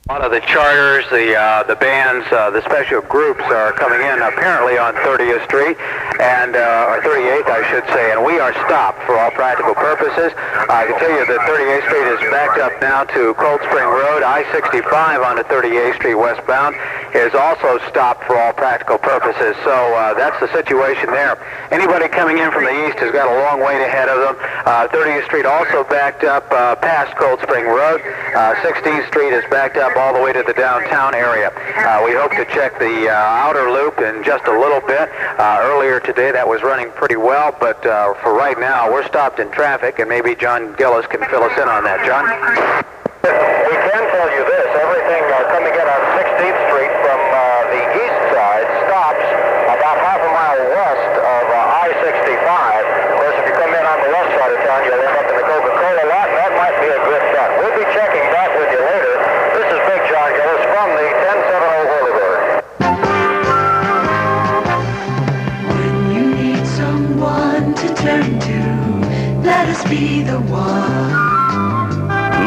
A lot of the charters, the bands, the special groups are coming in apparently on 30th Street, and or 38th, I should say, and we are stopped for all practical purposes. I can tell you that 38th Street is backed up now to Cold Spring Road. I-65 onto 38th Street westbound is also stopped for all practical purposes. So that's the situation there. Anybody coming in from the east has got a long wait ahead of them. 30th Street also backed up past Cold Spring Road. 16th Street is backed up all the way to the downtown area. We hope to check the outer loop in just a little bit. Earlier today that was running pretty well, but for right now we're stopped in traffic, and maybe John Gillis can fill us in on that. John? We can tell you this. Everything coming in on 16th Street from the east side stops about half a mile west of I-65. Of course, if you come in on the west side of town, you'll end up in the Coca-Cola lot, and that might be a good bet. We'll be checking back with you later. This is Big John Gillis from the 1070 Boulevard. When you need someone to turn to, let us be the one.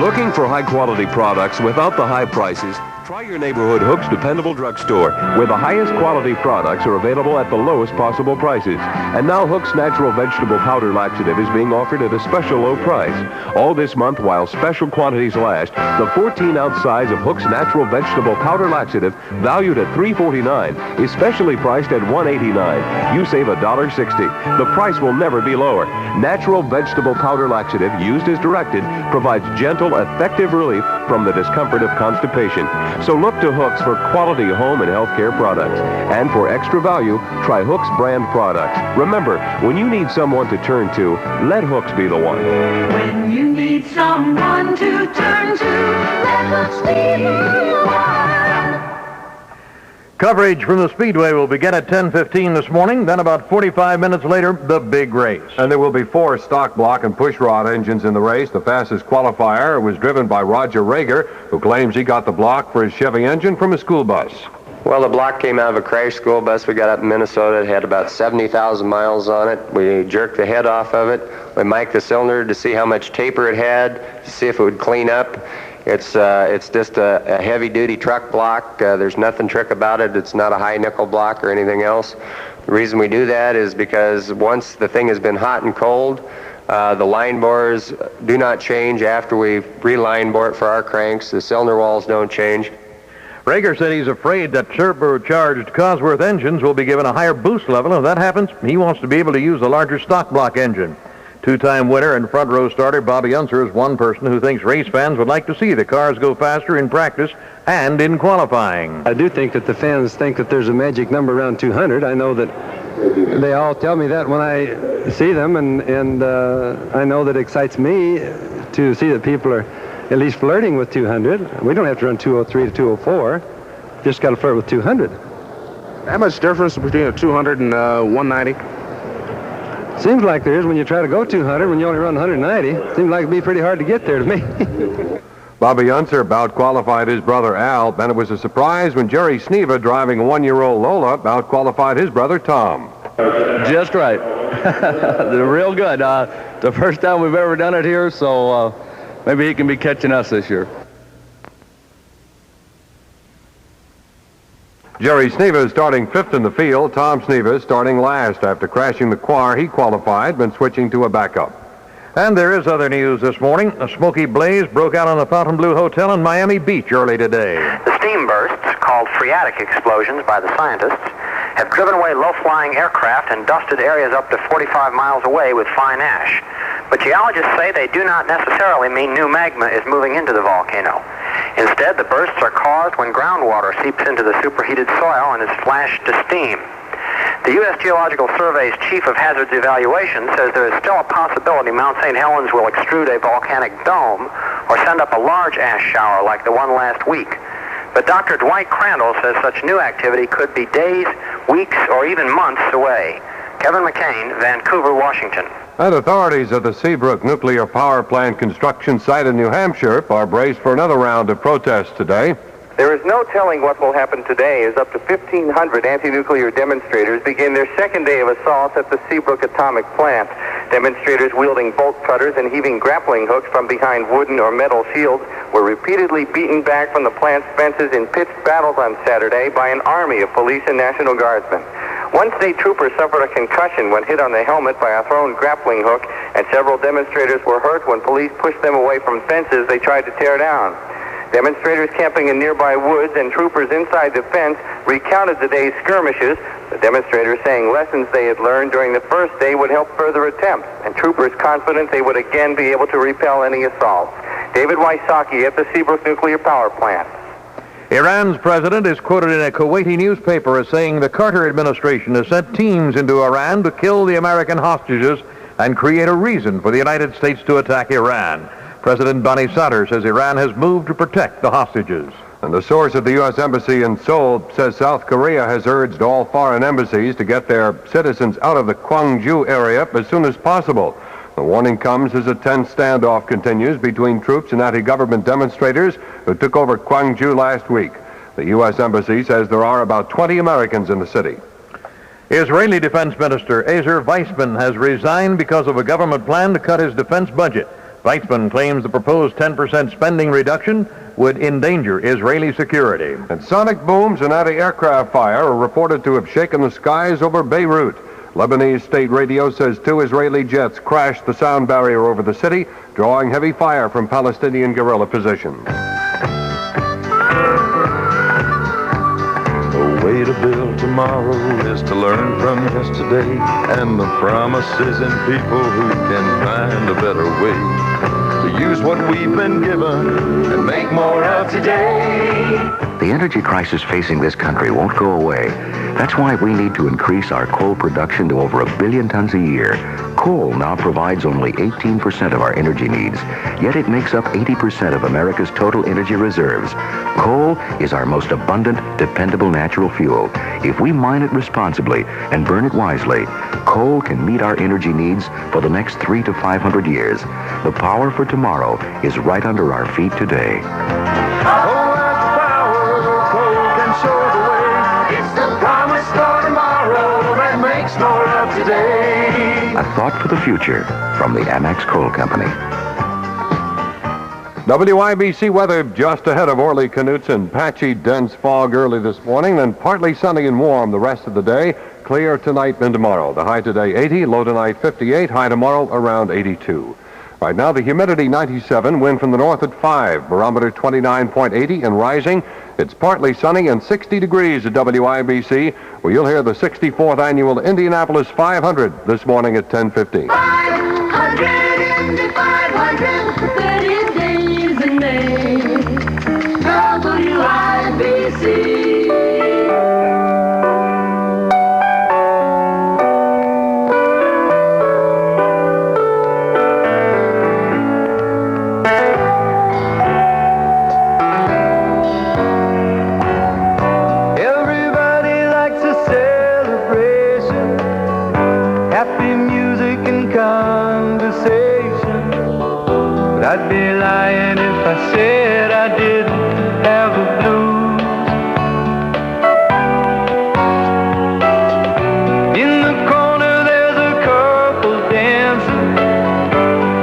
Looking for high-quality products without the high prices? Try your neighborhood Hooks Dependable Drugstore, where the highest quality products are available at the lowest possible prices. And now Hooks Natural Vegetable Powder Laxative is being offered at a special low price. All this month, while special quantities last, the 14-ounce size of Hooks Natural Vegetable Powder Laxative, valued at $3.49, is specially priced at $1.89. You save $1.60. The price will never be lower. Natural Vegetable Powder Laxative, used as directed, provides gentle, effective relief from the discomfort of constipation. So look to Hooks for quality home and healthcare products. And for extra value, try Hooks brand products. Remember, when you need someone to turn to, let Hooks be the one. When you need someone to turn to, let Hooks be the one. Coverage from the Speedway will begin at 10:15 this morning. Then about 45 minutes later, the big race. And there will be 4 stock block and pushrod engines in the race. The fastest qualifier was driven by Roger Rager, who claims he got the block for his Chevy engine from a school bus. Well, the block came out of a crashed school bus we got up in Minnesota. It had about 70,000 miles on it. We jerked the head off of it. We mic'd the cylinder to see how much taper it had, to see if it would clean up. It's just a heavy-duty truck block. There's nothing trick about it. It's not a high-nickel block or anything else. The reason we do that is because once the thing has been hot and cold, the line bores do not change after we reline bore it for our cranks. The cylinder walls don't change. Rager said he's afraid that turbocharged Cosworth engines will be given a higher boost level, and if that happens, he wants to be able to use the larger stock block engine. Two-time winner and front-row starter Bobby Unser is one person who thinks race fans would like to see the cars go faster in practice and in qualifying. I do think that the fans think that there's a magic number around 200. I know that they all tell me that when I see them, and I know that excites me to see that people are at least flirting with 200. We don't have to run 203 to 204. Just got to flirt with 200. How much difference between a 200 and 190? Seems like there is when you try to go 200 when you only run 190. Seems like it'd be pretty hard to get there to me. Bobby Unser out-qualified his brother Al. Then it was a surprise when Jerry Sneva, driving a 1-year-old Lola, out-qualified his brother Tom. Just right. They're real good. The first time we've ever done it here, so maybe he can be catching us this year. Jerry Sneva is starting 5th in the field. Tom Sneva is starting last. After crashing the car, he qualified, but switching to a backup. And there is other news this morning. A smoky blaze broke out on the Fontainebleau Hotel in Miami Beach early today. The steam bursts, called phreatic explosions by the scientists, have driven away low-flying aircraft and dusted areas up to 45 miles away with fine ash. But geologists say they do not necessarily mean new magma is moving into the volcano. Instead, the bursts are caused when groundwater seeps into the superheated soil and is flashed to steam. The U.S. Geological Survey's Chief of Hazards Evaluation says there is still a possibility Mount St. Helens will extrude a volcanic dome or send up a large ash shower like the one last week. But Dr. Dwight Crandall says such new activity could be days, weeks, or even months away. Kevin McCain, Vancouver, Washington. And authorities at the Seabrook Nuclear Power Plant construction site in New Hampshire are braced for another round of protests today. There is no telling what will happen today as up to 1,500 anti-nuclear demonstrators begin their second day of assaults at the Seabrook atomic plant. Demonstrators wielding bolt cutters and heaving grappling hooks from behind wooden or metal shields were repeatedly beaten back from the plant's fences in pitched battles on Saturday by an army of police and National Guardsmen. One state trooper suffered a concussion when hit on the helmet by a thrown grappling hook, and several demonstrators were hurt when police pushed them away from fences they tried to tear down. Demonstrators camping in nearby woods and troopers inside the fence recounted the day's skirmishes, the demonstrators saying lessons they had learned during the first day would help further attempts, and troopers confident they would again be able to repel any assaults. David Wysocki at the Seabrook Nuclear Power Plant. Iran's president is quoted in a Kuwaiti newspaper as saying the Carter administration has sent teams into Iran to kill the American hostages and create a reason for the United States to attack Iran. President Bani Sadr says Iran has moved to protect the hostages. And the source at the U.S. Embassy in Seoul says South Korea has urged all foreign embassies to get their citizens out of the Gwangju area as soon as possible. The warning comes as a tense standoff continues between troops and anti-government demonstrators who took over Gwangju last week. The U.S. Embassy says there are about 20 Americans in the city. Israeli Defense Minister Ezer Weizman has resigned because of a government plan to cut his defense budget. Weizman claims the proposed 10% spending reduction would endanger Israeli security. And sonic booms and anti-aircraft fire are reported to have shaken the skies over Beirut. Lebanese state radio says 2 Israeli jets crashed the sound barrier over the city, drawing heavy fire from Palestinian guerrilla positions. The way to build tomorrow is to learn from yesterday, and the promise is in people who can find a better way to use what we've been given and make more of today. The energy crisis facing this country won't go away. That's why we need to increase our coal production to over 1 billion tons a year. Coal now provides only 18% of our energy needs, yet it makes up 80% of America's total energy reserves. Coal is our most abundant, dependable natural fuel. If we mine it responsibly and burn it wisely, coal can meet our energy needs for the next 300 to 500 years. The power for tomorrow is right under our feet today. A thought for the future from the Amex Coal Company. WIBC weather just ahead of Orly Knutson. Patchy, dense fog early this morning, then partly sunny and warm the rest of the day. Clear tonight and tomorrow. The high today 80, low tonight 58, high tomorrow around 82. Right now the humidity 97, wind from the north at 5, barometer 29.80 and rising. It's partly sunny and 60 degrees at WIBC, where you'll hear the 64th annual Indianapolis 500 this morning at 10:15. 500 Indy 500, 30 days in May. WIBC. I'd be lying if I said I didn't have a blues. In the corner there's a couple dancing.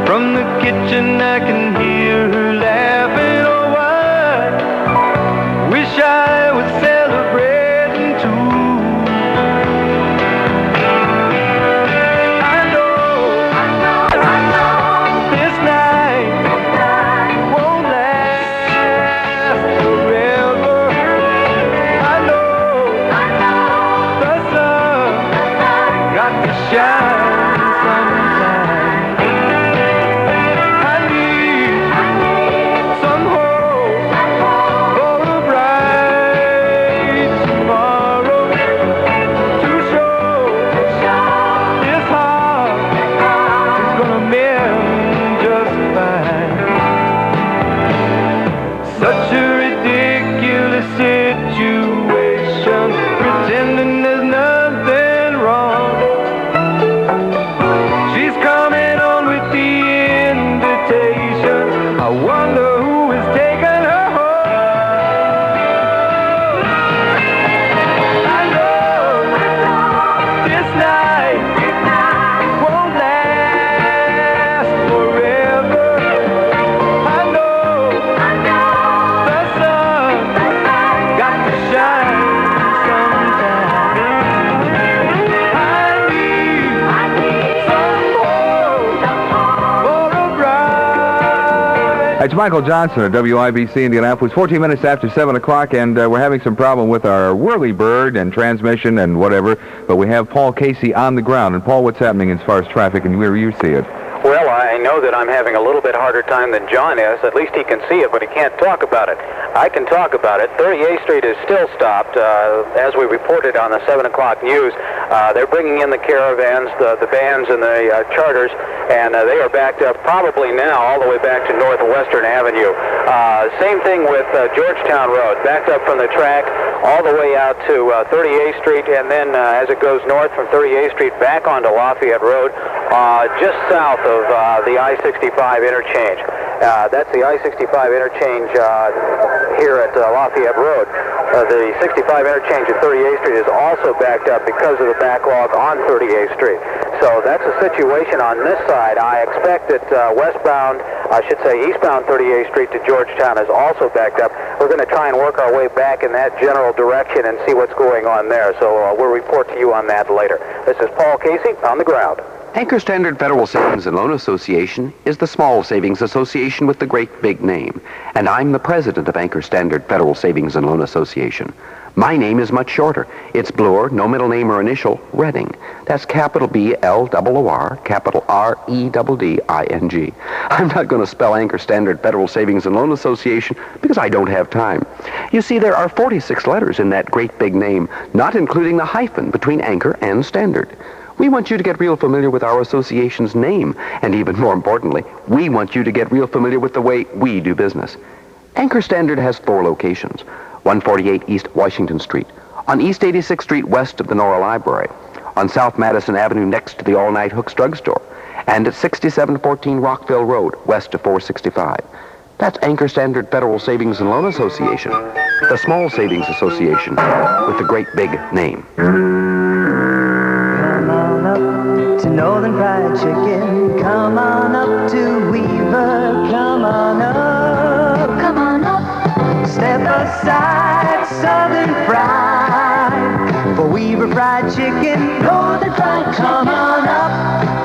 From the kitchen I can hear her laughing. Oh, I wish I was celebrating too. I know this night won't last It's Michael Johnson at WIBC Indianapolis, 14 minutes after 7 o'clock, and we're having some problem with our whirlybird and transmission and whatever, but we have Paul Casey on the ground. And, Paul, what's happening as far as traffic and where you see it? Well, I know that I'm having a little bit harder time than John is. At least he can see it, but he can't talk about it. I can talk about it. 38th Street is still stopped. As we reported on the 7 o'clock news, they're bringing in the caravans, the bands, and the charters, and they are backed up probably now all the way back to Northwestern Avenue. Same thing with Georgetown Road, backed up from the track all the way out to 38th Street, and then as it goes north from 38th Street back onto Lafayette Road, just south of the I-65 interchange. That's the I-65 interchange here at Lafayette Road. The 65 interchange at 38th Street is also backed up because of the backlog on 38th Street. So that's the situation on this side. I expect that eastbound 38th Street to Georgetown is also backed up. We're going to try and work our way back in that general direction and see what's going on there. So we'll report to you on that later. This is Paul Casey on the ground. Anchor Standard Federal Savings and Loan Association is the small savings association with the great big name, and I'm the president of Anchor Standard Federal Savings and Loan Association. My name is much shorter. It's Bloor, no middle name or initial, Redding. That's capital B-L-O-O-R, capital R-E-D-D-I-N-G. I'm not going to spell Anchor Standard Federal Savings and Loan Association because I don't have time. You see, there are 46 letters in that great big name, not including the hyphen between Anchor and Standard. We want you to get real familiar with our association's name, and even more importantly, we want you to get real familiar with the way we do business. Anchor Standard has 4 locations: 148 East Washington Street, on East 86th Street west of the Nora Library, on South Madison Avenue next to the All Night Hooks Drugstore, and at 6714 Rockville Road west of 465. That's Anchor Standard Federal Savings and Loan Association, the small savings association with the great big name. To Northern Fried Chicken, come on up to Weaver, come on up, step aside, Southern Fried, for Weaver Fried Chicken, Northern Fried, come on up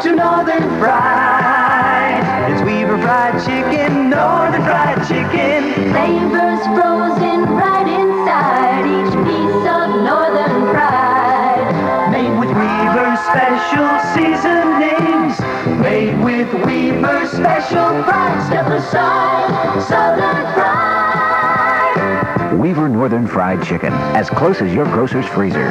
to Northern Fried, it's Weaver Fried Chicken, Northern Fried Chicken, flavors frozen right inside each piece of Northern Fried, made with Weaver special seasonings, made with Weaver special fries. Step aside, Southern Fried. Weaver Northern Fried Chicken, as close as your grocer's freezer.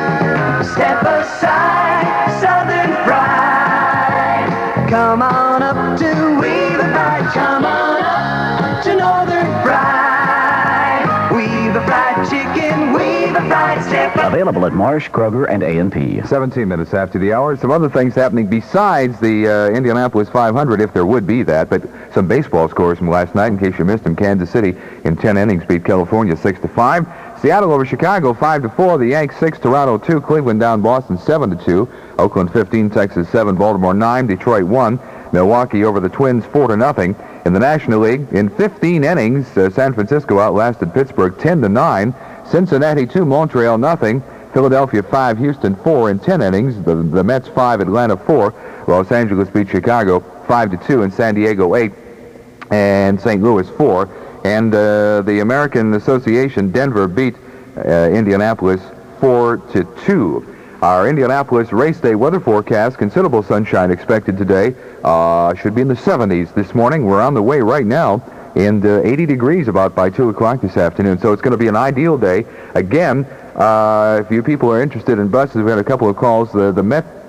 Step aside, Southern Fried. Come on up to Weaver Fried. Come on up to Northern Fried. Weaver Fried Chicken, Weaver Fried. Step up. Available at Marsh, Kroger, and A&P. 17 minutes after the hour. Some other things happening besides the Indianapolis 500, if there would be that, but some baseball scores from last night, in case you missed them. Kansas City in 10 innings beat California 6-5. Seattle over Chicago 5-4. The Yanks 6, Toronto 2. Cleveland down Boston 7-2. Oakland 15, Texas 7, Baltimore 9, Detroit 1. Milwaukee over the Twins 4-0. In the National League, in 15 innings, San Francisco outlasted Pittsburgh 10-9. Cincinnati 2, Montreal 0. Philadelphia 5, Houston 4 in 10 innings. The Mets 5, Atlanta 4. Los Angeles beat Chicago 5-2, and San Diego 8, and St. Louis 4. And the American Association, Denver beat Indianapolis 4-2. Our Indianapolis race day weather forecast: considerable sunshine expected today. Should be in the 70s this morning. We're on the way right now, and 80 degrees about by 2 o'clock this afternoon. So it's going to be an ideal day. Again, if you people are interested in buses, we had a couple of calls. The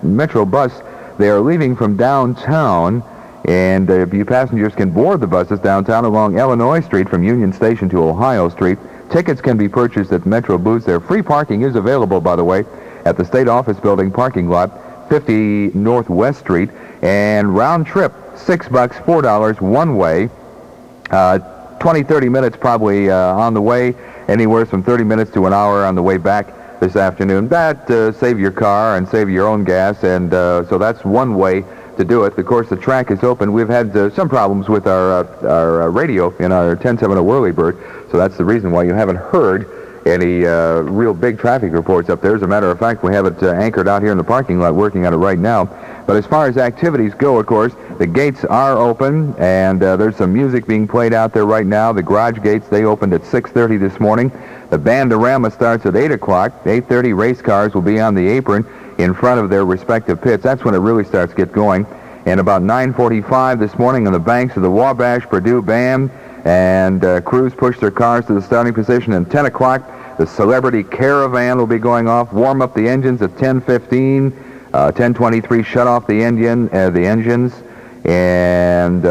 Metro bus, they are leaving from downtown, and you passengers can board the buses downtown along Illinois Street from Union Station to Ohio Street. Tickets can be purchased at Metro booths there. Free parking is available, by the way, at the State Office Building parking lot, 50 Northwest Street, and round trip, $6, $4 one way, 20-30 minutes probably on the way, anywhere from 30 minutes to an hour on the way back this afternoon. That save your car and save your own gas, and so that's one way to do it. Of course, the track is open. We've had some problems with our radio in our 1070 Whirlybird, so that's the reason why you haven't heard any real big traffic reports up there. As a matter of fact, we have it anchored out here in the parking lot, working on it right now. But as far as activities go, of course, the gates are open, and there's some music being played out there right now. The garage gates, they opened at 6:30 this morning. The Bandorama starts at 8 o'clock. 8:30, race cars will be on the apron in front of their respective pits. That's when it really starts to get going. And about 9:45 this morning on the banks of the Wabash, Purdue Band and crews push their cars to the starting position. And 10 o'clock, the Celebrity Caravan will be going off. Warm up the engines at 10:15. 10:23, shut off the engines. And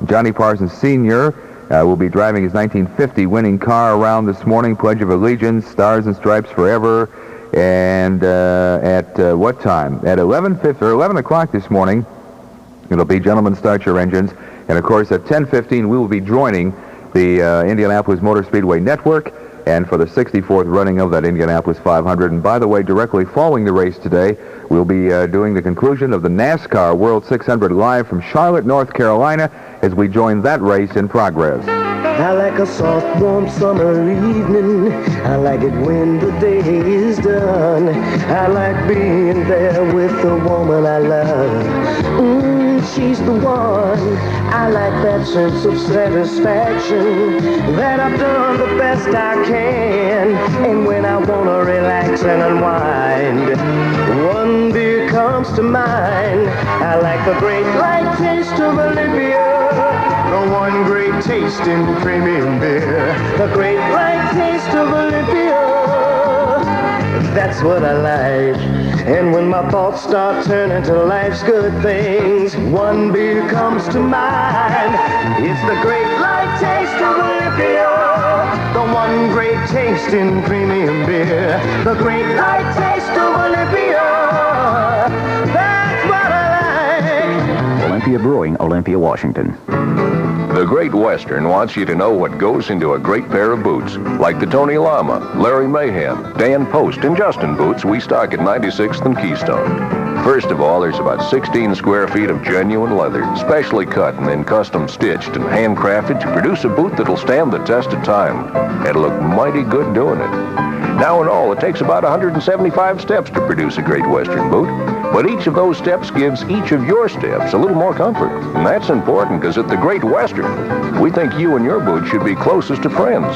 Johnny Parsons Sr. Will be driving his 1950 winning car around this morning. Pledge of Allegiance, Stars and Stripes Forever. And at what time? At 11 o'clock this morning, it'll be Gentlemen, Start Your Engines. And, of course, at 10:15, we will be joining the Indianapolis Motor Speedway Network and for the 64th running of that Indianapolis 500. And, by the way, directly following the race today, we'll be doing the conclusion of the NASCAR World 600 live from Charlotte, North Carolina, as we join that race in progress. I like a soft, warm summer evening. I like it when the day is done. I like being there with the woman I love. She's the one. I like that sense of satisfaction, that I've done the best I can. And when I want to relax and unwind, one beer comes to mind. I like the great light taste of Olympia, the one great taste in premium beer, the great light taste of Olympia. That's what I like. And when my thoughts start turning to life's good things, one beer comes to mind. It's the great light taste of Olympia, the one great taste in premium beer, the great light taste of Olympia. That's what I like. Olympia Brewing, Olympia, Washington. The Great Western wants you to know what goes into a great pair of boots, like the Tony Lama, Larry Mahan, Dan Post, and Justin boots we stock at 96th and Keystone. First of all, there's about 16 square feet of genuine leather, specially cut and then custom stitched and handcrafted to produce a boot that'll stand the test of time. It'll look mighty good doing it. Now in all, it takes about 175 steps to produce a Great Western boot. But each of those steps gives each of your steps a little more comfort. And that's important because at the Great Western, we think you and your boots should be closest to friends.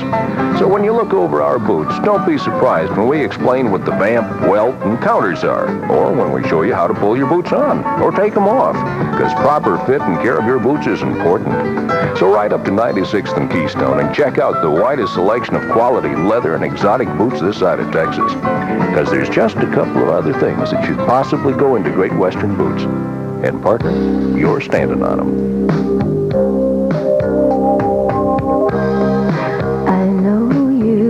So when you look over our boots, don't be surprised when we explain what the vamp, welt, and counters are, or when we show you how to pull your boots on, or take them off, because proper fit and care of your boots is important. So ride up to 96th and Keystone and check out the widest selection of quality leather and exotic boots this side of Texas, because there's just a couple of other things that should possibly go into Great Western boots. And partner, you're standing on them. I know you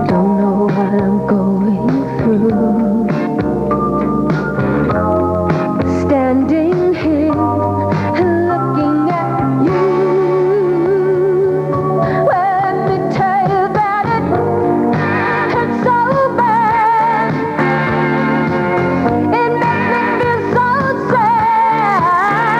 don't know what I'm going through. Standing here looking at you. Well, let me tell you that it's so bad. It makes me feel so sad.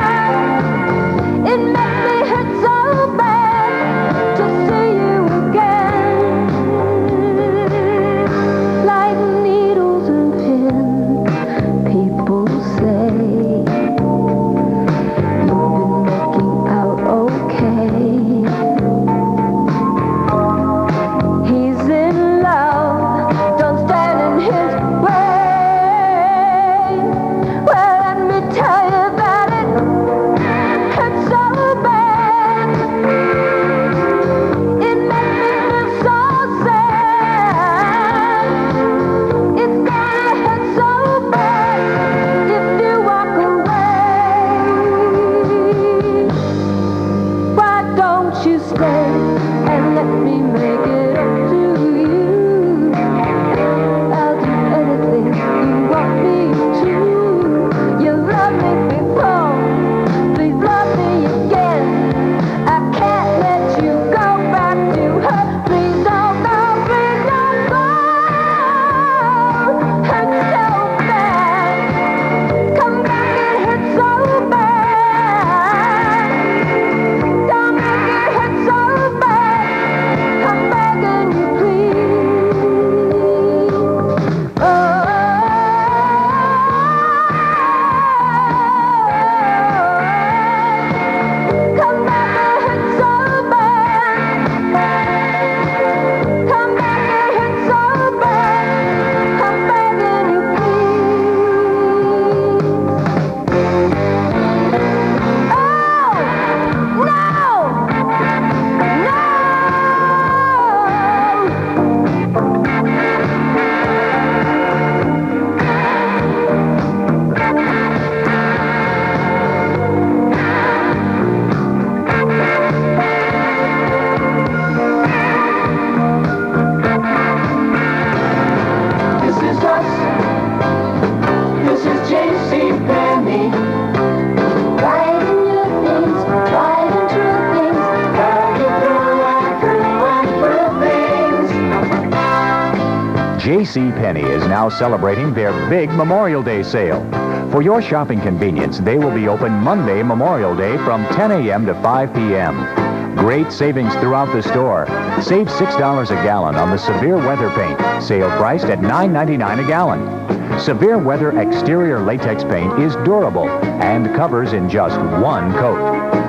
JCPenney is now celebrating their big Memorial Day sale. For your shopping convenience, they will be open Monday, Memorial Day, from 10 a.m. to 5 p.m. Great savings throughout the store. Save $6 a gallon on the Severe Weather paint, sale priced at $9.99 a gallon. Severe Weather exterior latex paint is durable and covers in just one coat.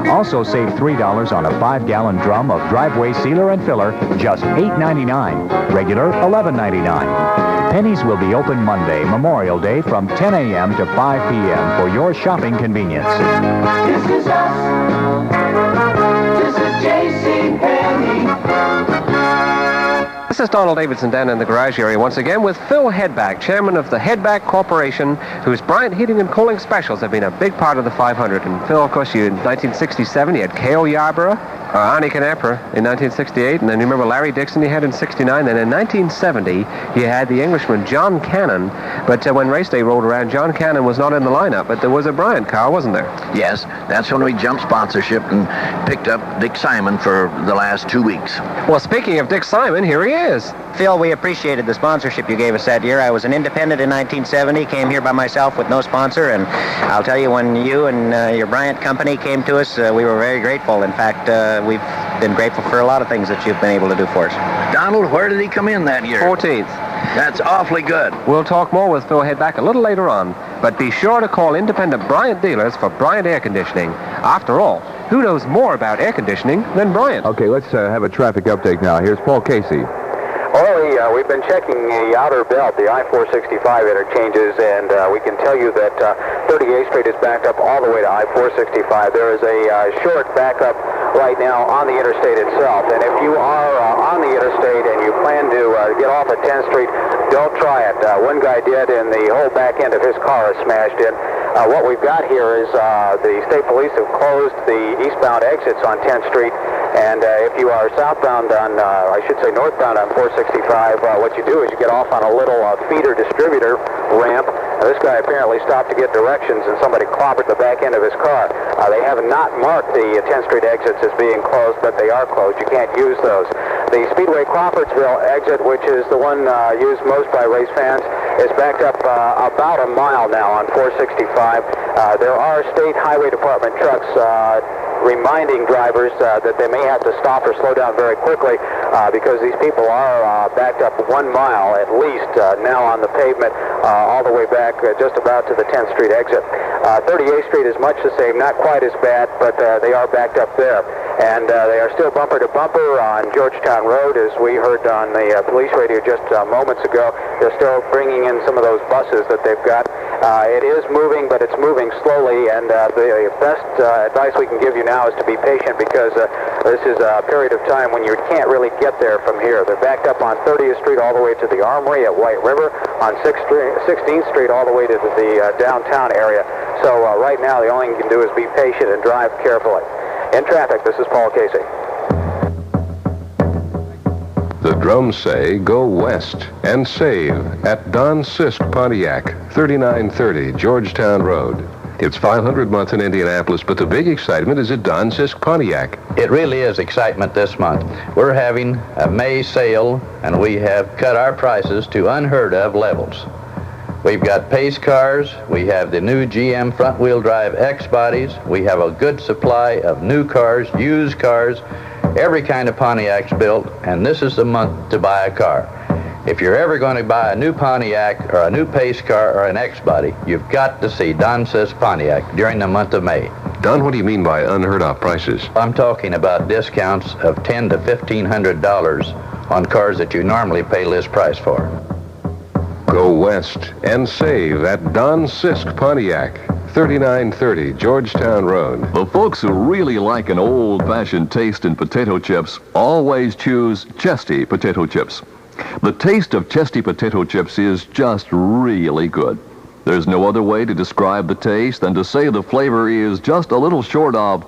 Also save $3 on a 5-gallon drum of driveway sealer and filler, just $8.99. Regular, $11.99. Penny's will be open Monday, Memorial Day, from 10 a.m. to 5 p.m. for your shopping convenience. This is us. This is JCPenney. This is Donald Davidson down in the garage area once again with Phil Hedback, chairman of the Hedback Corporation, whose Bryant Heating and Cooling specials have been a big part of the 500. And Phil, of course, in 1967, you had K.O. Yarborough, Arnie Knapper in 1968, and then you remember Larry Dixon you had in 69. Then in 1970, you had the Englishman John Cannon. But when race day rolled around, John Cannon was not in the lineup, but there was a Bryant car, wasn't there? Yes, that's when we jumped sponsorship and picked up Dick Simon for the last 2 weeks. Well, speaking of Dick Simon, here he is. Phil, we appreciated the sponsorship you gave us that year. I was an independent in 1970, came here by myself with no sponsor, and I'll tell you, when you and your Bryant company came to us, we were very grateful. In fact, we've been grateful for a lot of things that you've been able to do for us. Donald, where did he come in that year? 14th. That's awfully good. We'll talk more with Phil Hedback a little later on, but be sure to call independent Bryant dealers for Bryant Air Conditioning. After all, who knows more about air conditioning than Bryant? Okay, let's have a traffic update now. Here's Paul Casey. Well, we've been checking the outer belt, the I-465 interchanges, and we can tell you that 38th Street is backed up all the way to I-465. There is a short backup right now on the interstate itself, and if you are on the interstate and you plan to get off at 10th Street, don't try it. One guy did, and the whole back end of his car is smashed in. What we've got here is the state police have closed the eastbound exits on 10th Street, and if you are southbound on, I should say northbound on 465, what you do is you get off on a little feeder distributor ramp. This guy apparently stopped to get directions, and somebody clobbered the back end of his car. They have not marked the 10th Street exits as being closed, but they are closed. You can't use those. The Speedway Crawfordsville exit, which is the one used most by race fans, is backed up about a mile now on 465. There are state highway department trucks reminding drivers that they may have to stop or slow down very quickly because these people are backed up 1 mile at least now on the pavement all the way back just about to the 10th Street exit. 38th Street is much the same, not quite as bad, but they are backed up there. And they are still bumper to bumper on Georgetown Road, as we heard on the police radio just moments ago. They're still bringing in some of those buses that they've got. It is moving, but it's moving slowly, and the best advice we can give you now is to be patient, because this is a period of time when you can't really get there from here. They're backed up on 30th Street all the way to the Armory at White River, on 16th Street all the way to the downtown area. So right now, the only thing you can do is be patient and drive carefully. In traffic, this is Paul Casey. The drums say go west and save at Don Sisk Pontiac, 3930 Georgetown Road. It's 500 months in Indianapolis, but the big excitement is at Don Sisk Pontiac. It really is excitement this month. We're having a May sale, and we have cut our prices to unheard of levels. We've got pace cars, we have the new GM front-wheel drive X bodies, we have a good supply of new cars, used cars, every kind of Pontiac's built, and this is the month to buy a car. If you're ever going to buy a new Pontiac or a new pace car or an X body, you've got to see Don Sisk Pontiac during the month of May. Don, what do you mean by unheard of prices? I'm talking about discounts of $1,000 to $1,500 on cars that you normally pay list price for. Go west and save at Don Sisk Pontiac, 3930 Georgetown Road. The folks who really like an old-fashioned taste in potato chips always choose Chesty potato chips. The taste of Chesty potato chips is just really good. There's no other way to describe the taste than to say the flavor is just a little short of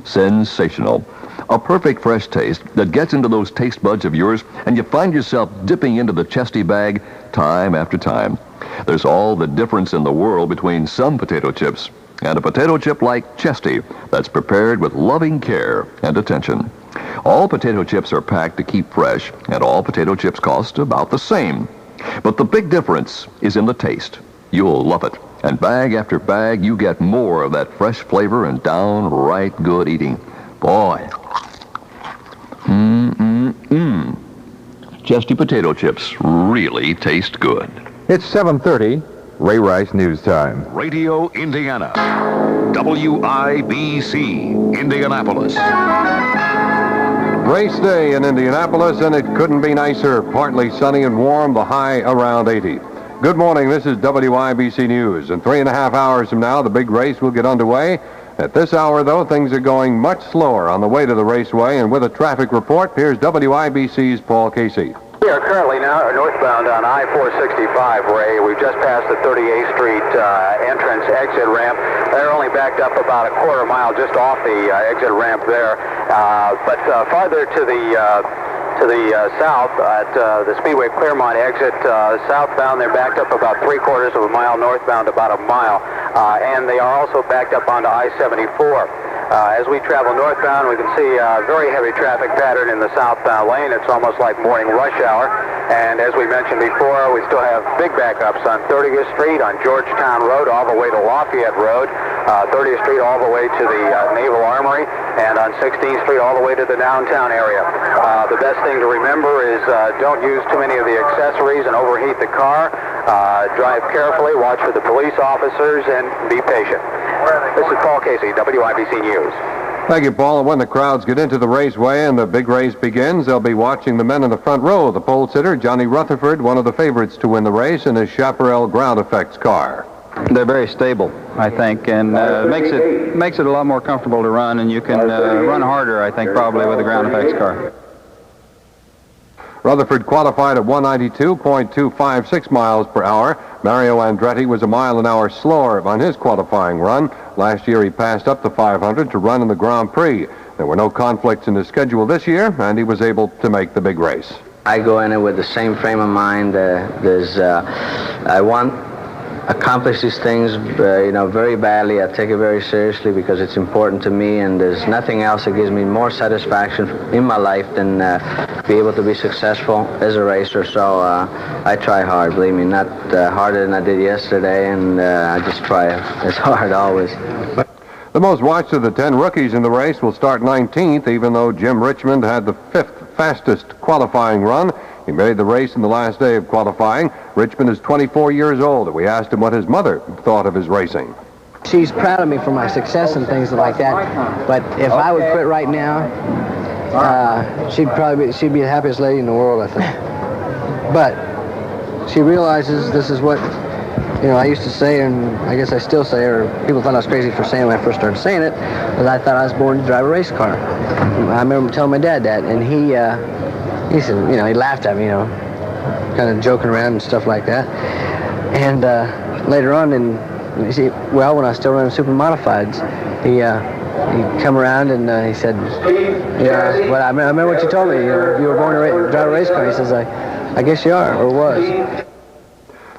sensational. A perfect fresh taste that gets into those taste buds of yours, and you find yourself dipping into the Chesty bag time after time. There's all the difference in the world between some potato chips and a potato chip like Chesty that's prepared with loving care and attention. All potato chips are packed to keep fresh, and all potato chips cost about the same. But the big difference is in the taste. You'll love it. And bag after bag, you get more of that fresh flavor and downright good eating. Boy. Chesty potato chips really taste good. It's 7:30, Ray Rice News Time. Radio Indiana. WIBC, Indianapolis. Race day in Indianapolis, and it couldn't be nicer. Partly sunny and warm, the high around 80. Good morning, this is WIBC News. In 3.5 hours from now, the big race will get underway. At this hour, though, things are going much slower on the way to the raceway, and with a traffic report, here's WIBC's Paul Casey. We are currently now northbound on I-465, Ray. We've just passed the 38th Street entrance exit ramp. They're only backed up about a quarter mile just off the exit ramp there. But farther to the south at the Speedway Claremont exit southbound, they're backed up about 3/4 of a mile, northbound about a mile. And they are also backed up onto I-74. As we travel northbound, we can see a very heavy traffic pattern in the southbound lane. It's almost like morning rush hour. And as we mentioned before, we still have big backups on 30th Street, on Georgetown Road, all the way to Lafayette Road, 30th Street all the way to the Naval Armory, and on 16th Street all the way to the downtown area. The best thing to remember is don't use too many of the accessories and overheat the car. Drive carefully, watch for the police officers, and be patient. This is Paul Casey, WIBC News. Thank you, Paul. And when the crowds get into the raceway and the big race begins, they'll be watching the men in the front row. The pole sitter, Johnny Rutherford, one of the favorites to win the race in his Chaparral ground effects car. They're very stable, I think, and makes it a lot more comfortable to run, and you can run harder, I think, probably with a ground effects car. Rutherford qualified at 192.256 miles per hour. Mario Andretti was a mile an hour slower on his qualifying run. Last year he passed up the 500 to run in the Grand Prix. There were no conflicts in his schedule this year, and he was able to make the big race. I go in it with the same frame of mind. I want accomplish these things, very badly. I take it very seriously because it's important to me, and there's nothing else that gives me more satisfaction in my life than be able to be successful as a racer. So I try hard, believe me, not harder than I did yesterday, and I just try as hard always. The most watched of the 10 rookies in the race will start 19th, even though Jim Richmond had the 5th fastest qualifying run. He made the race in the last day of qualifying. Richmond is 24 years old, and we asked him what his mother thought of his racing. She's proud of me for my success and things like that, but if I would quit right now, she'd be the happiest lady in the world, I think. But she realizes this is what, I used to say, and I guess I still say, or people thought I was crazy for saying when I first started saying it, but I thought I was born to drive a race car. I remember telling my dad that, and he said, he laughed at me, kind of joking around and stuff like that. And later on, when I was still running super modifieds, he come around and he said, well, I remember what you told me. You were born to drive a race car. He says, I guess you are, or was.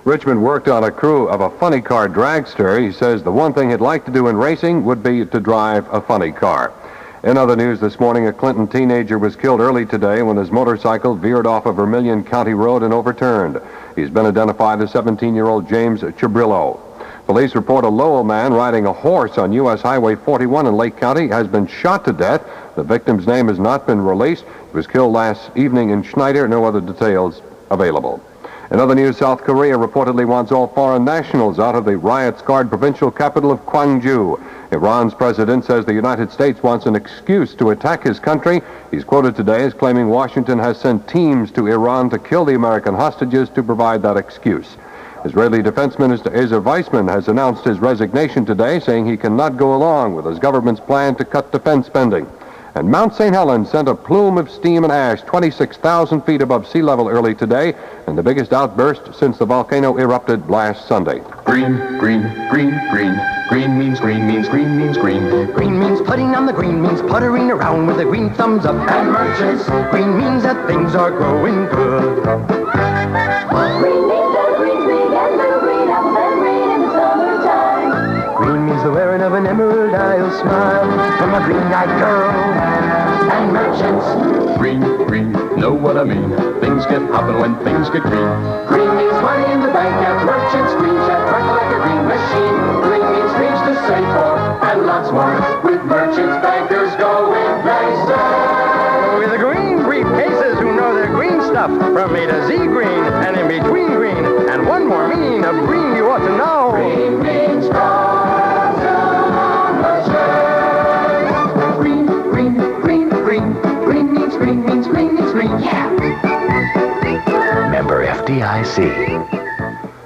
Richmond worked on a crew of a funny car dragster. He says the one thing he'd like to do in racing would be to drive a funny car. In other news this morning, a Clinton teenager was killed early today when his motorcycle veered off a Vermilion County road and overturned. He's been identified as 17-year-old James Chibrillo. Police report a Lowell man riding a horse on U.S. Highway 41 in Lake County has been shot to death. The victim's name has not been released. He was killed last evening in Schneider. No other details available. In other news, South Korea reportedly wants all foreign nationals out of the riot-scarred provincial capital of Gwangju. Iran's president says the United States wants an excuse to attack his country. He's quoted today as claiming Washington has sent teams to Iran to kill the American hostages to provide that excuse. Israeli Defense Minister Ezer Weizman has announced his resignation today, saying he cannot go along with his government's plan to cut defense spending. And Mount St. Helens sent a plume of steam and ash 26,000 feet above sea level early today, and the biggest outburst since the volcano erupted last Sunday. Green, green, green, green. Green means green means green means green. Green means putting on the green means puttering around with a green thumbs up and merchants. Green means that things are growing good. Green means the green tree and little green apples and rain in the summertime. Green means the wearing of an emerald world I'll smile from a green-eyed girl and merchants. Green, green, know what I mean. Things get hoppin' when things get green. Green means money in the bank at merchants. Green check work like a green machine. Green means dreams to save for and lots more. With merchants, bankers going places. With the green briefcases who know their green stuff from A to Z green and in between green. And one more meaning of green you ought to know. Green means green, green, green, green. Green means green means green means green. Yeah. Member FDIC.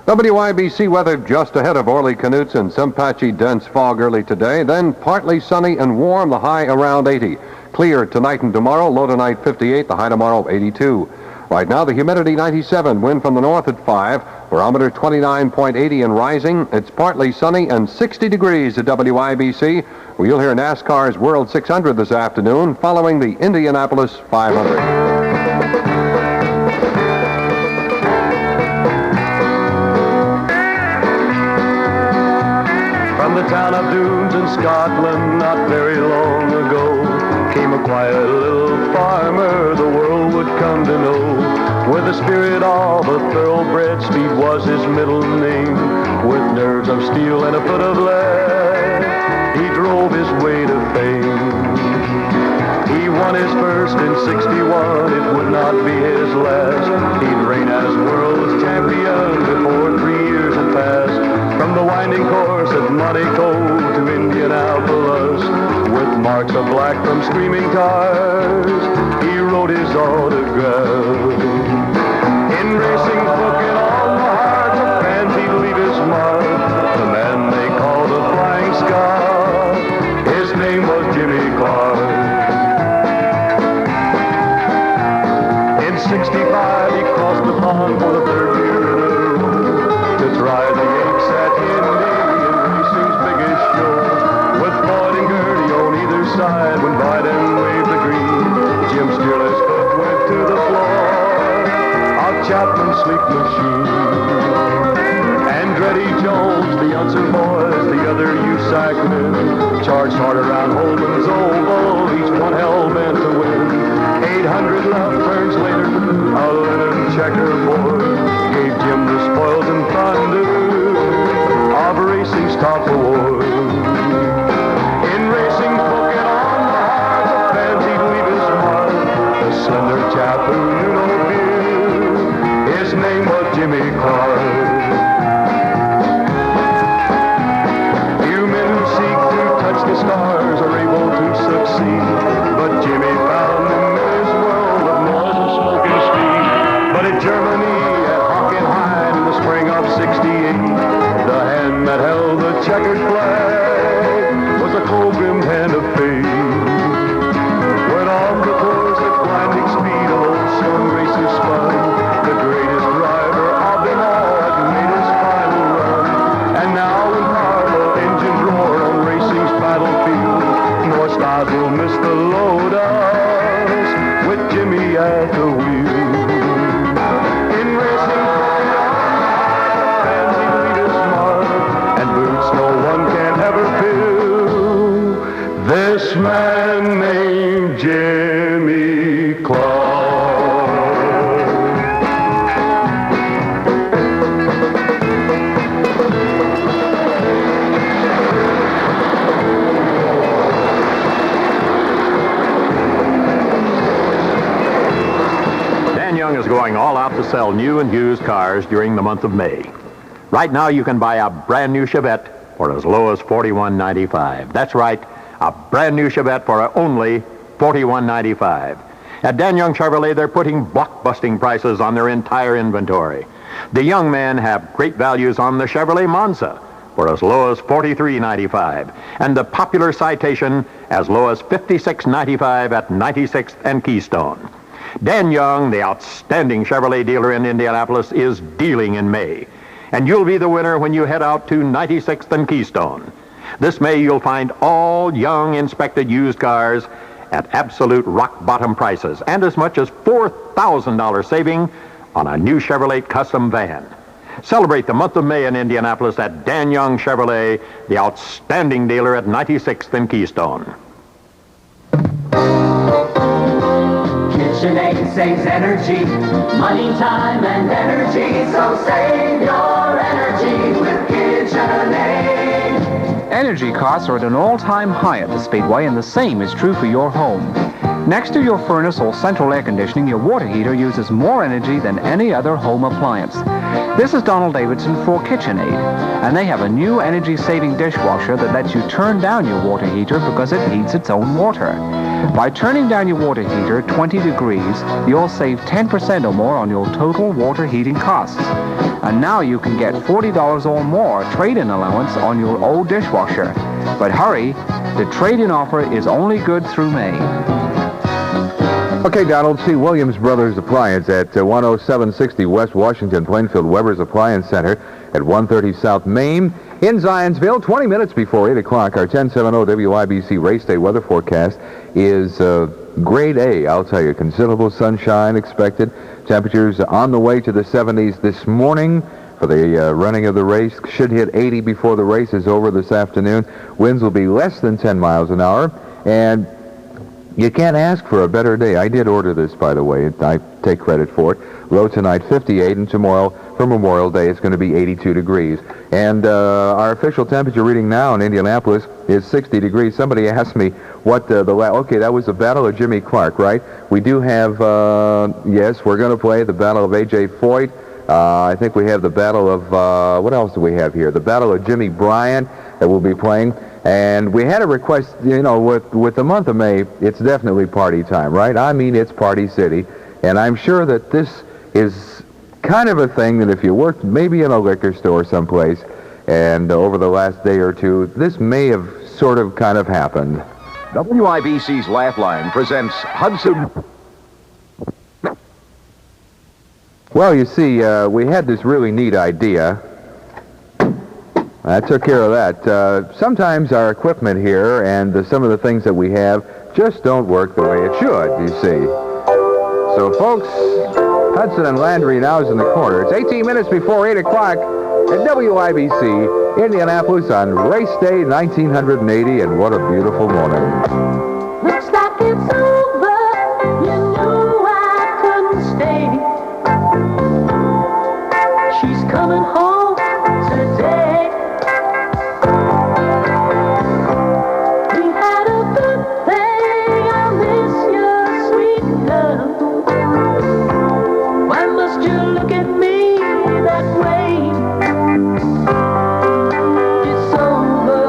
WIBC weather just ahead of Orly Knutson. Some patchy, dense fog early today. Then partly sunny and warm, the high around 80. Clear tonight and tomorrow, low tonight 58, the high tomorrow 82. Right now, the humidity 97, wind from the north at 5, barometer 29.80 and rising. It's partly sunny and 60 degrees at WIBC, where you'll hear NASCAR's World 600 this afternoon, following the Indianapolis 500. From the town of Dunes in Scotland, not very long ago, came a quiet little farmer the world would come to know. With the spirit of a thoroughbred, speed was his middle name. With nerves of steel and a foot of lead, he drove his way to fame. He won his first in 61, it would not be his last. He'd reign as world's champion before 3 years had passed. From the winding course at Monaco to Indianapolis, with marks of black from screaming cars, he wrote his autograph. In racing book and all the hearts of fans, he'd leave his mark. The man they called the Flying Scot, his name was Jimmy Clark. In 65, he crossed the pond for the third year in a row to try the Yanks at Indy in racing's biggest show. With Floyd and Gertie on either side, when Biden waved the green, Jim Steerless foot went to the floor of Chapman's sleep machine. Andretti Jones, the Unser boys, the other USAC men, charged hard around Holman's oval, each one hell-bent to win. 800 left turns later, a linen checkerboard gave Jim the spoils and thunder of racing's top award. In racing book and on the hearts of fans, he'd leave his mark. The slender chap who knew no fear, his name was Jimmy Clark. Few men who seek to touch the stars are able to succeed, but Jimmy found them in his world of noise and smoke and speed. But in Germany, at Hockenheim in the spring of 68, the hand that held the checkered flag was a cold-grimmed hand of fate. When off the course at blinding speed, a lonesome racer spun, the greatest driver of them all had made his final run. And now when powerful engines roar on racing's battlefield, North Stars will miss the Lotus with Jimmy at the wheel. In racing, fans, he'd leave his mark, and boots no one can ever fill. This man named Jimmy Clark. Dan Young is going all out to sell new and used cars during the month of May. Right now you can buy a brand new Chevette for as low as $41.95. That's right, a brand new Chevette for only $41.95. At Dan Young Chevrolet, they're putting blockbusting prices on their entire inventory. The young men have great values on the Chevrolet Monza for as low as $43.95, and the popular Citation as low as $56.95 at 96th and Keystone. Dan Young, the outstanding Chevrolet dealer in Indianapolis, is dealing in May. And you'll be the winner when you head out to 96th and Keystone. This May, you'll find all Young inspected used cars at absolute rock-bottom prices and as much as $4,000 saving on a new Chevrolet custom van. Celebrate the month of May in Indianapolis at Dan Young Chevrolet, the outstanding dealer at 96th and Keystone. KitchenAid saves energy, money, time, and energy. So save your energy with KitchenAid. Energy costs are at an all-time high at the Speedway, and the same is true for your home. Next to your furnace or central air conditioning, your water heater uses more energy than any other home appliance. This is Donald Davidson for KitchenAid, and they have a new energy-saving dishwasher that lets you turn down your water heater because it heats its own water. By turning down your water heater 20 degrees, you'll save 10% or more on your total water heating costs. And now you can get $40 or more trade-in allowance on your old dishwasher. But hurry, the trade-in offer is only good through May. Okay, Donald, see Williams Brothers Appliance at 10760 West Washington, Plainfield, Weber's Appliance Center at 130 South Main in Zionsville. 20 minutes before 8 o'clock, our 1070 WIBC race day weather forecast is grade A. I'll tell you, considerable sunshine expected. Temperatures on the way to the 70s this morning for the running of the race. Should hit 80 before the race is over this afternoon. Winds will be less than 10 miles an hour, and you can't ask for a better day. I did order this, by the way. I take credit for it. Low tonight, 58, and tomorrow, for Memorial Day, it's going to be 82 degrees. And our official temperature reading now in Indianapolis is 60 degrees. Somebody asked me what okay, that was the Battle of Jimmy Clark, right? We do have, yes, we're going to play the Battle of A.J. Foyt. I think we have the Battle of, what else do we have here? The Battle of Jimmy Bryant that we'll be playing. And we had a request, you know, with the month of May, it's definitely party time, right? I mean, it's Party City. And I'm sure that this is kind of a thing that if you worked maybe in a liquor store someplace, and over the last day or two, this may have sort of kind of happened. WIBC's Laugh Line presents Hudson. Well, you see, we had this really neat idea. I took care of that. Sometimes our equipment here and some of the things that we have just don't work the way it should, you see. So, folks, Hudson and Landry now is in the corner. It's 18 minutes before 8 o'clock at WIBC, Indianapolis on Race Day 1980, and what a beautiful morning. Looks like it's over. You knew I couldn't stay. She's coming home today. We had a good thing. I miss your sweet love. Why must you look at me that way? It's over.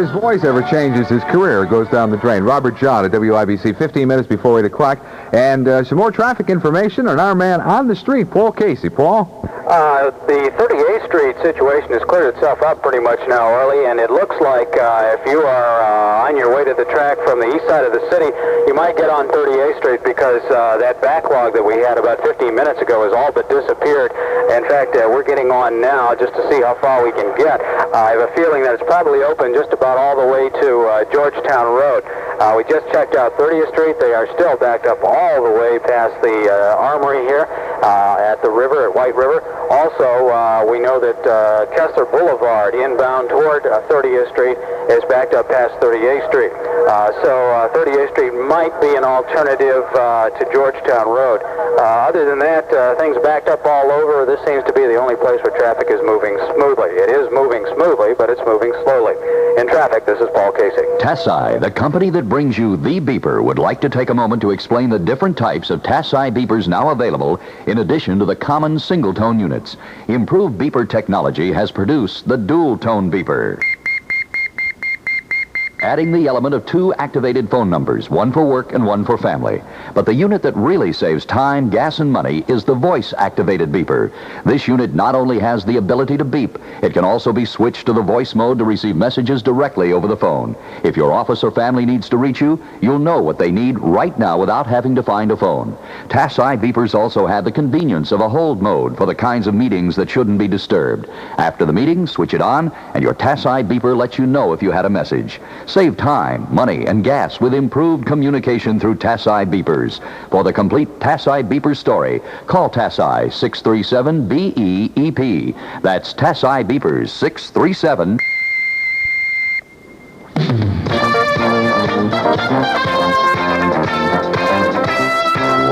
his voice ever changes, his career goes down the drain. Robert John at WIBC, 15 minutes before 8 o'clock. And some more traffic information on our man on the street, Paul Casey. Paul? The 38th Street situation has cleared itself up pretty much now, Early, and it looks like if you are on your way to the track from the east side of the city, you might get on 38th Street because that backlog that we had about 15 minutes ago has all but disappeared. In fact, we're getting on now just to see how far we can get. I have a feeling that it's probably open just about all the way to Georgetown Road. We just checked out 30th Street. They are still backed up all the way past the Armory here at the river, at White River. Also, we know that Kessler Boulevard, inbound toward 30th Street, is backed up past 38th Street. So 38th Street might be an alternative to Georgetown Road. Other than that, things backed up all over. This seems to be the only place where traffic is moving smoothly. It is moving smoothly, but it's moving slowly. In traffic, this is Paul Casey. TASI, the company that brings you the beeper, would like to take a moment to explain the different types of TASI beepers now available in addition to the common single-tone units. Improved beeper technology has produced the dual-tone beeper, adding the element of 2 activated phone numbers, one for work and one for family. But the unit that really saves time, gas, and money is the voice-activated beeper. This unit not only has the ability to beep, it can also be switched to the voice mode to receive messages directly over the phone. If your office or family needs to reach you, you'll know what they need right now without having to find a phone. TASI beepers also have the convenience of a hold mode for the kinds of meetings that shouldn't be disturbed. After the meeting, switch it on, and your TASI beeper lets you know if you had a message. Save time, money, and gas with improved communication through TASI beepers. For the complete TASI beeper story, call TASI 637-BEEP. That's TASI beepers 637.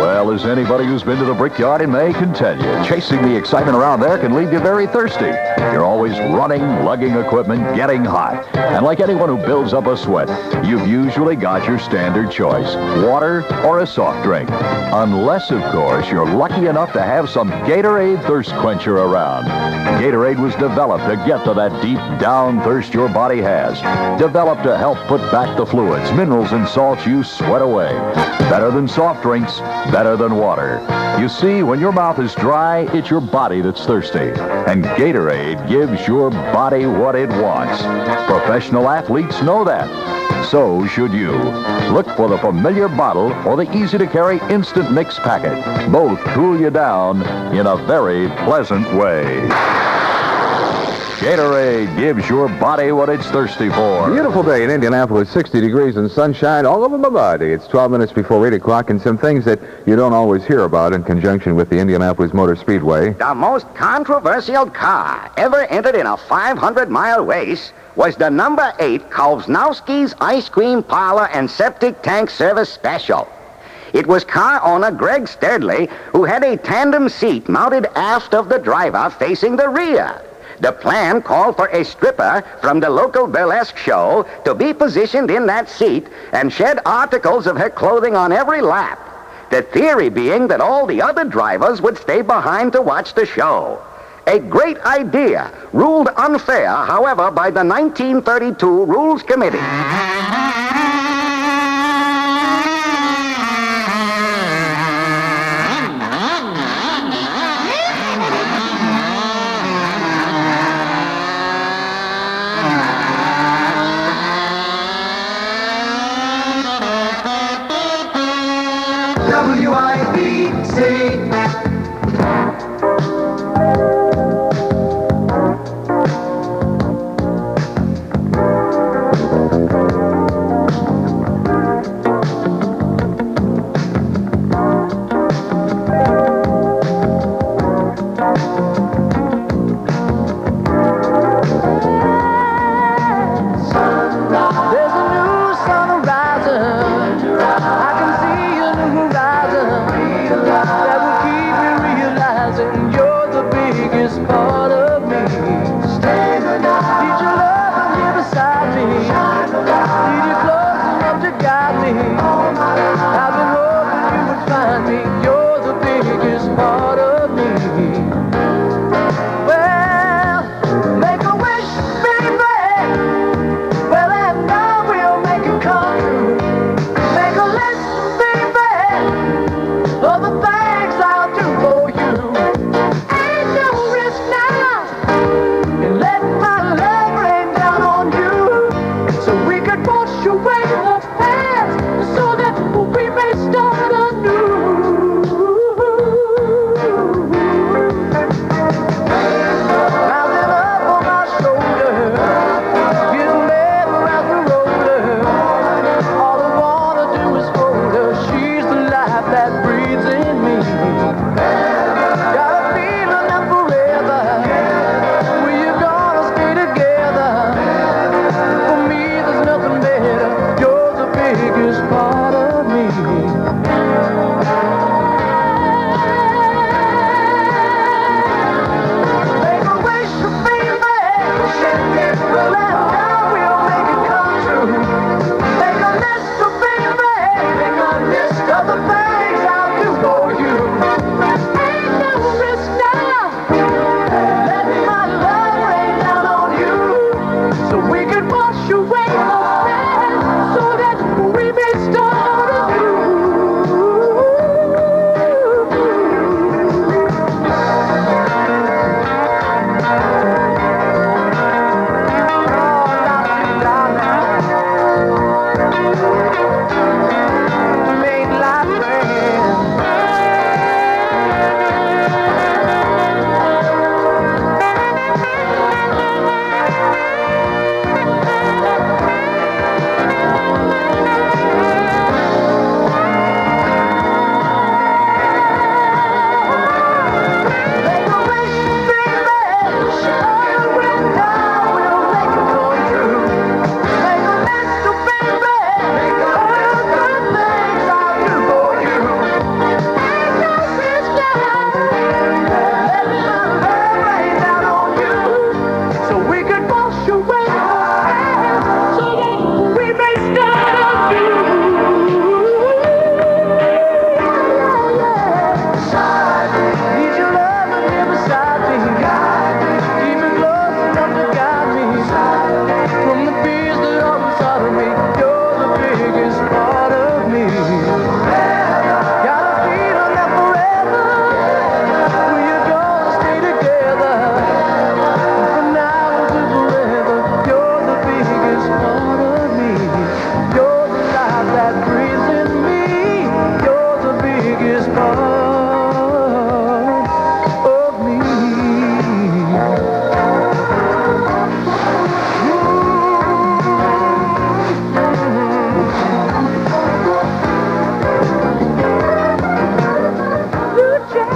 Well, as anybody who's been to the Brickyard in May can tell you, chasing the excitement around there can leave you very thirsty. You're always running, lugging equipment, getting hot. And like anyone who builds up a sweat, you've usually got your standard choice, water or a soft drink. Unless, of course, you're lucky enough to have some Gatorade thirst quencher around. Gatorade was developed to get to that deep down thirst your body has. Developed to help put back the fluids, minerals, and salts you sweat away. Better than soft drinks, better than water. You see, when your mouth is dry, it's your body that's thirsty. And Gatorade gives your body what it wants. Professional athletes know that. So should you. Look for the familiar bottle or the easy-to-carry instant mix packet. Both cool you down in a very pleasant way. Gatorade gives your body what it's thirsty for. Beautiful day in Indianapolis, 60 degrees and sunshine all over my body. It's 12 minutes before 8 o'clock, and some things that you don't always hear about in conjunction with the Indianapolis Motor Speedway. The most controversial car ever entered in a 500-mile race was the number 8 Kovnowski's Ice Cream Parlor and Septic Tank Service Special. It was car owner Greg Sturdley who had a tandem seat mounted aft of the driver facing the rear. The plan called for a stripper from the local burlesque show to be positioned in that seat and shed articles of her clothing on every lap. The theory being that all the other drivers would stay behind to watch the show. A great idea, ruled unfair, however, by the 1932 Rules Committee. WIBC. Well, make a wish, baby. Well,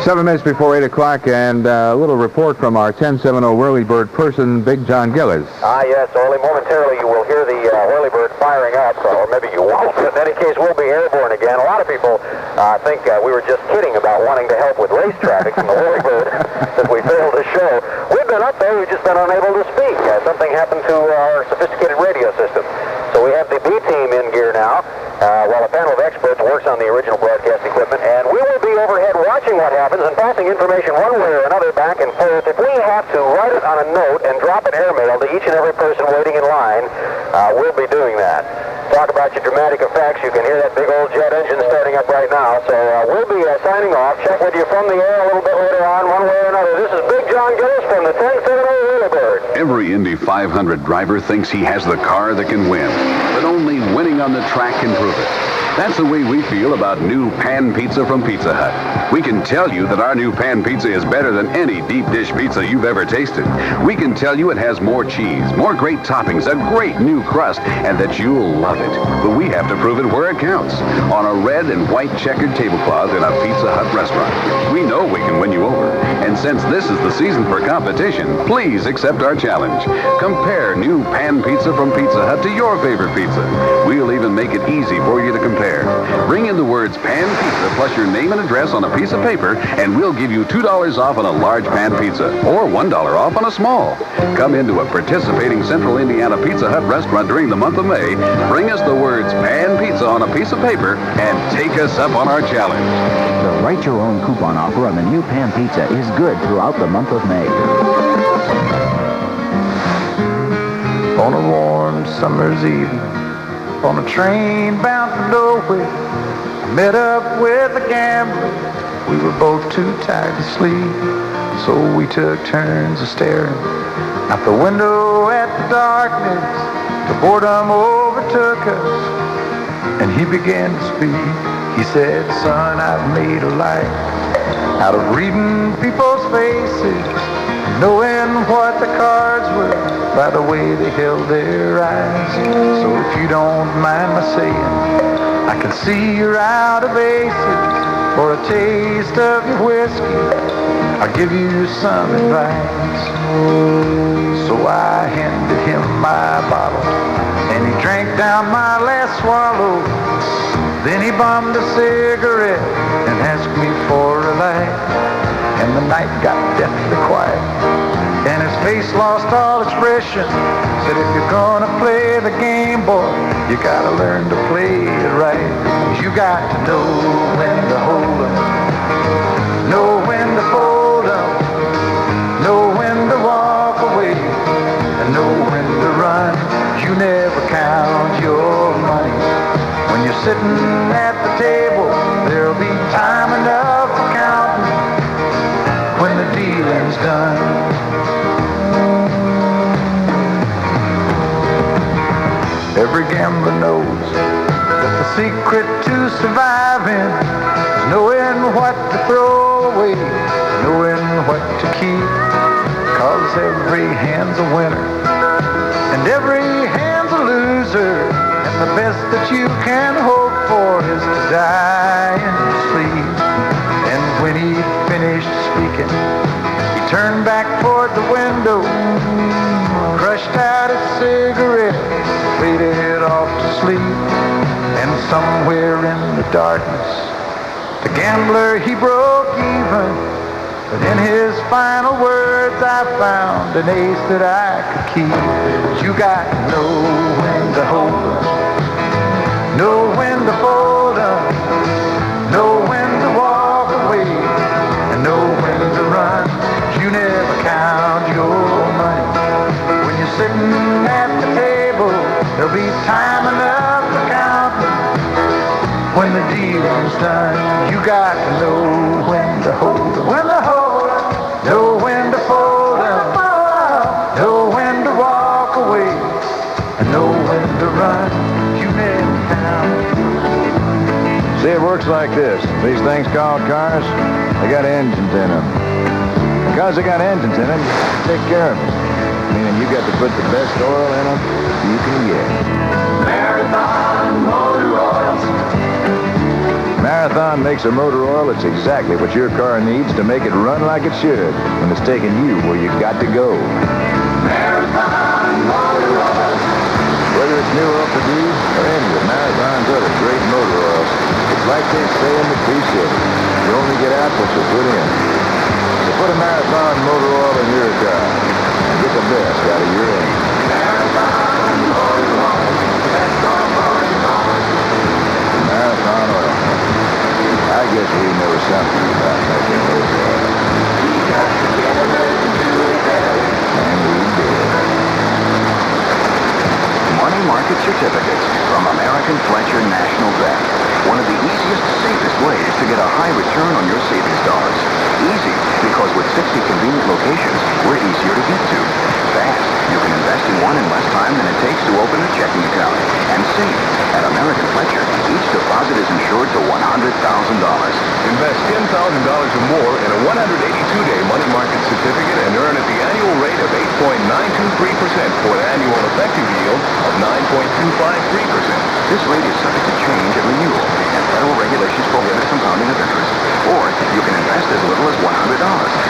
7 minutes before 8 o'clock, and a little report from our 1070 Whirlybird person, Big John Gillis. Yes, only momentarily you will hear the Whirlybird firing up, or maybe you won't, but in any case, we'll be airborne again. A lot of people think we were just kidding about wanting to help with race traffic from the Whirlybird since we failed to show. We've been up there, we've just been unable to speak. Something happened to our sophisticated radio system. So we have the B team in gear now, while a panel of experts works on the original broadcast equipment, and we will be overhead watching what happens and passing information one way or another back and forth. If we have to write it on a note and drop it airmail to each and every person waiting in line, we'll be doing that. Talk about your dramatic effects. You can hear that big old jet engine starting up right now. So we'll be signing off. Check with you from the air a little bit later on, one way or another. This is Big John Gillis from the 1070 Whirlybird. Every Indy 500 driver thinks he has the car that can win, but only winning on the track can prove it. That's the way we feel about new pan pizza from Pizza Hut. We can tell you that our new pan pizza is better than any deep dish pizza you've ever tasted. We can tell you it has more cheese, more great toppings, a great new crust, and that you'll love it. But we have to prove it where it counts, on a red and white checkered tablecloth in a Pizza Hut restaurant. We know we can win you over. And since this is the season for competition, please accept our challenge. Compare new pan pizza from Pizza Hut to your favorite pizza. We'll even make it easy for you to compare. Bring in the words pan pizza plus your name and address on a piece of paper, and we'll give you $2 off on a large pan pizza, or $1 off on a small. Come into a participating Central Indiana Pizza Hut restaurant during the month of May, bring us the words pan pizza on a piece of paper, and take us up on our challenge. The Write Your Own coupon offer on the new pan pizza is good throughout the month of May. On a warm summer's evening, on a train bound for nowhere, I met up with a gambler. We were both too tired to sleep, so we took turns of staring out the window at the darkness. The boredom overtook us, and he began to speak. He said, "Son, I've made a life out of reading people's faces, knowing what the cards were by the way they held their eyes. So if you don't mind my saying, I can see you're out of aces. For a taste of your whiskey, I'll give you some advice." So I handed him my bottle, and he drank down my last swallow. Then he bummed a cigarette and asked me for a light. And the night got deathly quiet, and his face lost all expression. Said, "If you're gonna play the game, boy, you gotta learn to play it right. You got to know when to hold 'em, know when to fold 'em, know when to walk away, and know when to run. You never count your money. When you're sitting at the table, there'll be time enough for counting when the dealing's done." Every gambler knows that the secret to surviving is knowing what to throw away, knowing what to keep. 'Cause every hand's a winner, and every hand's a loser, and the best that you can hope for is to die in your sleep. And when he finished speaking, he turned back toward the window, crushed out a cigarette, faded off to sleep. And somewhere in the darkness, the gambler, he broke even. But in his final words, I found an ace that I could keep. You got to know when to hold 'em, know when to fold 'em, know when to walk away, and know when to run. You never count your money. When you're sitting at the table, there'll be time enough for counting when the dealing's done. You got to know when to hold 'em, when to hold 'em, know when to fold 'em, know when to walk away, and know when to run. You never count. See, it works like this. These things called cars, they got engines in them. Because they got engines in them, take care of them. Meaning you got to put the best oil in them you can get. Marathon Motor Oils. Marathon makes a motor oil that's exactly what your car needs to make it run like it should when it's taking you where you got to go. Marathon Motor Oil. Whether it's new off the deed or any of Marathon's other great motor oils, it's like they say in the Tree City. You only get out what you put in. So put a Marathon motor oil in your car and get the best out of your engine. Marathon Motor Oil. Best on motor oil. Marathon oil. I guess we know something about making motor oil. We got together to do it better. And we did. Money market certificates from American Fletcher National Bank. One of the easiest, safest ways to get a high return on your savings dollars. Easy, because with 60 convenient locations, we're easier to get to. Fast, you can invest in one in less time than it takes to open a checking account. And safe, at American Fletcher, each deposit is insured to $100,000. Invest $10,000 or more in a 182-day money market certificate and earn at the annual rate of 8.923% for an annual effective yield of 9.253%. This rate is subject to change at renewal, and federal regulations prohibit compounding of interest. Or you can invest as little as $100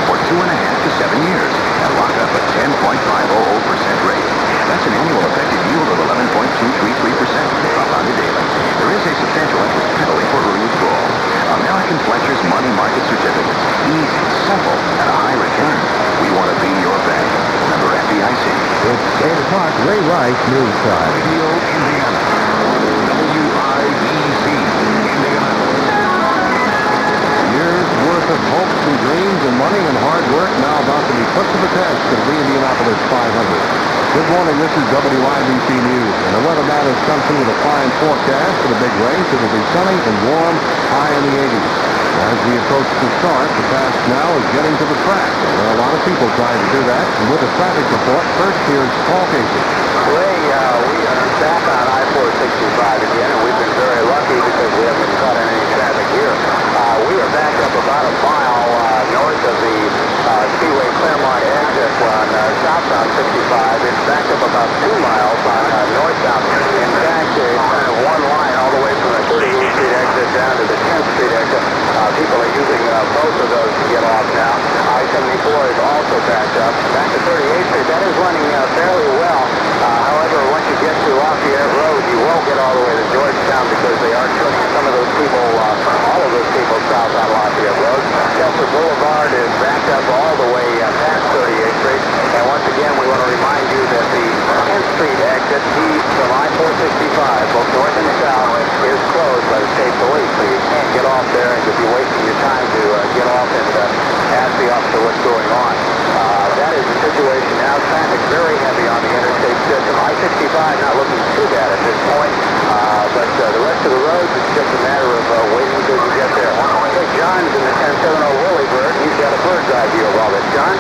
for 2.5 to 7 years and lock up a 10.500% rate. That's an annual effective yield of 11.233%, compounded daily. There is a substantial interest penalty for early withdrawal. American Fletcher's money market certificates. Easy, simple, and a high return. We want to be your bank. Member FDIC. It's 8 o'clock. Ray Rice, News Time. Radio Indiana. WIBC, Indiana. Years worth of hopes and dreams and money and hard work now about to be put to the test in the Indianapolis 500. Good morning, this is WIBC News, and the weatherman has come through with a fine forecast for the big race. It will be sunny and warm, high in the 80s. As we approach the start, the task now is getting to the track. There are a lot of people trying to do that, and with a traffic report, first here's Paul Casey. Ray, we are back on I-465 again, and we've been very lucky because we haven't been caught in any traffic here. We are backed up about a mile north of the Speedway Claremont exit on southbound 65. It's backed up about 2 miles on northbound. In fact, it's kind of one line all the way from the 38th Street exit down to the 10th Street exit. People are using both of those to get off now. I-74 is also backed up. Back to 38th Street, that is running fairly well. However, once you get to Lafayette Road, you won't get all the way to Georgetown because they are turning some of those people, all of those people south on Lafayette Road. Chester Boulevard is backed up all the way past 38th Street. And once again, we want to remind you that the 10th Street exit east from I-465, both north and south, is closed by the state police. So you can't get off there, and you'll be wasting your time to get off and ask the officer what's going on. That is the situation now. Traffic very heavy on the interstate system. I-65 not looking too bad at this point, but the rest of the roads, it's just a matter of waiting until you get there. Hey, John's in the 1070 Woolly Bird. He's got a bird's eye view of all this. John?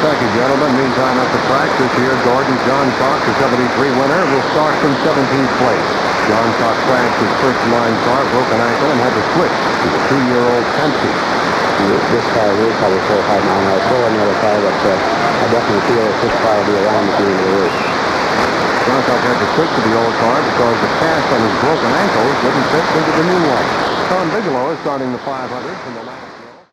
Thank you, gentlemen. Meantime, at the track this year, Gordon John Cox, the 73 winner, will start from 17th place. John Cox crashed his first line car, broke an ankle, and had to switch to the 2-year-old Penske. This car will probably 4 or 5 miles an hour slower than the other car, but I definitely feel that this car will be around at the end of the race. John Cox had to switch to the old car because the cast on his broken ankles wouldn't fit into the new one. Tom Bigelow is starting the 500 from the last...